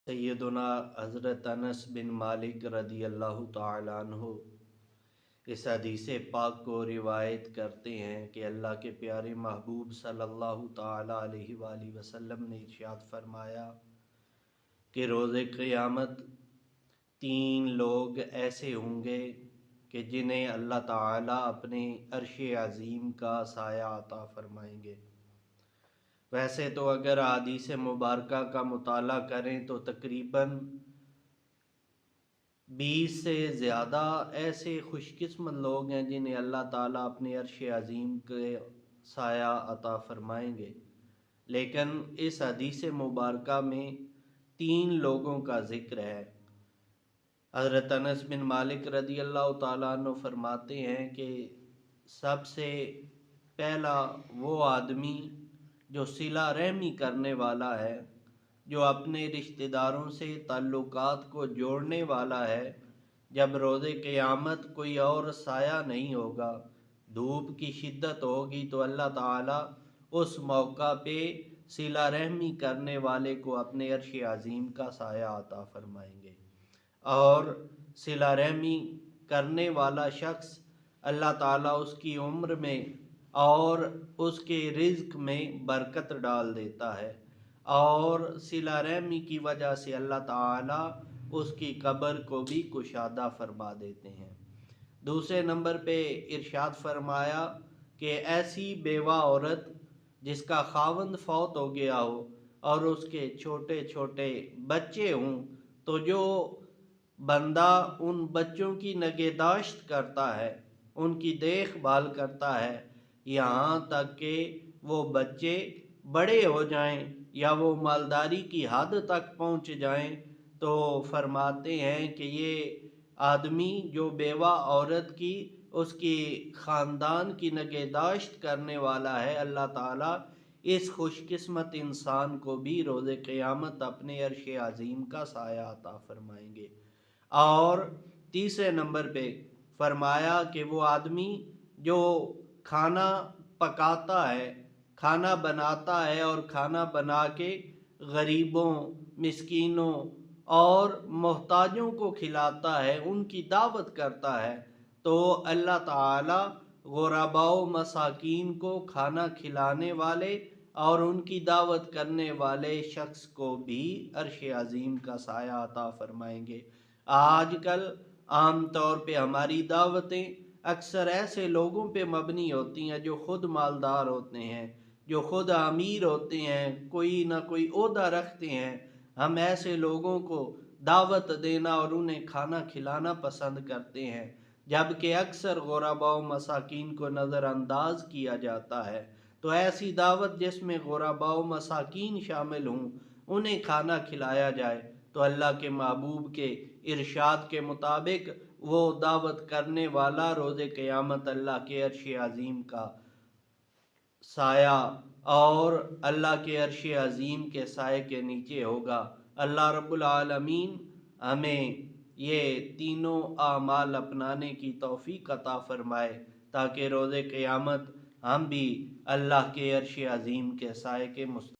سیدنا حضرت انس بن مالک رضی اللہ تعالیٰ عنہ اس حدیث پاک کو روایت کرتے ہیں کہ اللہ کے پیارے محبوب صلی اللہ تعالیٰ علیہ وآلہ وسلم نے ارشاد فرمایا کہ روز قیامت 3 لوگ ایسے ہوں گے کہ جنہیں اللہ تعالیٰ اپنے عرش عظیم کا سایہ عطا فرمائیں گے۔ ویسے تو اگر احادیث مبارکہ کا مطالعہ کریں تو تقریباً 20 سے زیادہ ایسے خوش قسمت لوگ ہیں جنہیں اللہ تعالیٰ اپنے عرش عظیم کے سایہ عطا فرمائیں گے، لیکن اس حدیث مبارکہ میں 3 لوگوں کا ذکر ہے۔ حضرت انس بن مالک رضی اللہ تعالیٰ عنہ فرماتے ہیں کہ سب سے پہلا وہ آدمی جو صلہ رحمی کرنے والا ہے، جو اپنے رشتہ داروں سے تعلقات کو جوڑنے والا ہے۔ جب روز قیامت کوئی اور سایہ نہیں ہوگا، دھوپ کی شدت ہوگی، تو اللہ تعالیٰ اس موقع پہ صلہ رحمی کرنے والے کو اپنے عرش عظیم کا سایہ عطا فرمائیں گے، اور صلہ رحمی کرنے والا شخص اللہ تعالیٰ اس کی عمر میں اور اس کے رزق میں برکت ڈال دیتا ہے، اور صلہ رحمی کی وجہ سے اللہ تعالیٰ اس کی قبر کو بھی کشادہ فرما دیتے ہیں۔ دوسرے نمبر پہ ارشاد فرمایا کہ ایسی بیوہ عورت جس کا خاوند فوت ہو گیا ہو اور اس کے چھوٹے چھوٹے بچے ہوں، تو جو بندہ ان بچوں کی نگہداشت کرتا ہے، ان کی دیکھ بھال کرتا ہے، یہاں تک کہ وہ بچے بڑے ہو جائیں یا وہ مالداری کی حد تک پہنچ جائیں، تو فرماتے ہیں کہ یہ آدمی جو بیوہ عورت کی اس کی خاندان کی نگہداشت کرنے والا ہے، اللہ تعالیٰ اس خوش قسمت انسان کو بھی روز قیامت اپنے عرش عظیم کا سایہ عطا فرمائیں گے۔ اور تیسرے نمبر پہ فرمایا کہ وہ آدمی جو کھانا پکاتا ہے، کھانا بناتا ہے اور کھانا بنا کے غریبوں، مسکینوں اور محتاجوں کو کھلاتا ہے، ان کی دعوت کرتا ہے، تو اللہ تعالیٰ غرباء و مساکین کو کھانا کھلانے والے اور ان کی دعوت کرنے والے شخص کو بھی عرش عظیم کا سایہ عطا فرمائیں گے۔ آج کل عام طور پہ ہماری دعوتیں اکثر ایسے لوگوں پہ مبنی ہوتی ہیں جو خود مالدار ہوتے ہیں، جو خود امیر ہوتے ہیں، کوئی نہ کوئی عہدہ رکھتے ہیں۔ ہم ایسے لوگوں کو دعوت دینا اور انہیں کھانا کھلانا پسند کرتے ہیں، جبکہ اکثر غرباء و مساکین کو نظر انداز کیا جاتا ہے۔ تو ایسی دعوت جس میں غرباء و مساکین شامل ہوں، انہیں کھانا کھلایا جائے، تو اللہ کے محبوب کے ارشاد کے مطابق وہ دعوت کرنے والا روز قیامت اللہ کے عرش عظیم کا سایہ اور اللہ کے عرش عظیم کے سائے کے نیچے ہوگا۔ اللہ رب العالمین ہمیں یہ تینوں اعمال اپنانے کی توفیق عطا فرمائے، تاکہ روز قیامت ہم بھی اللہ کے عرش عظیم کے سائے کے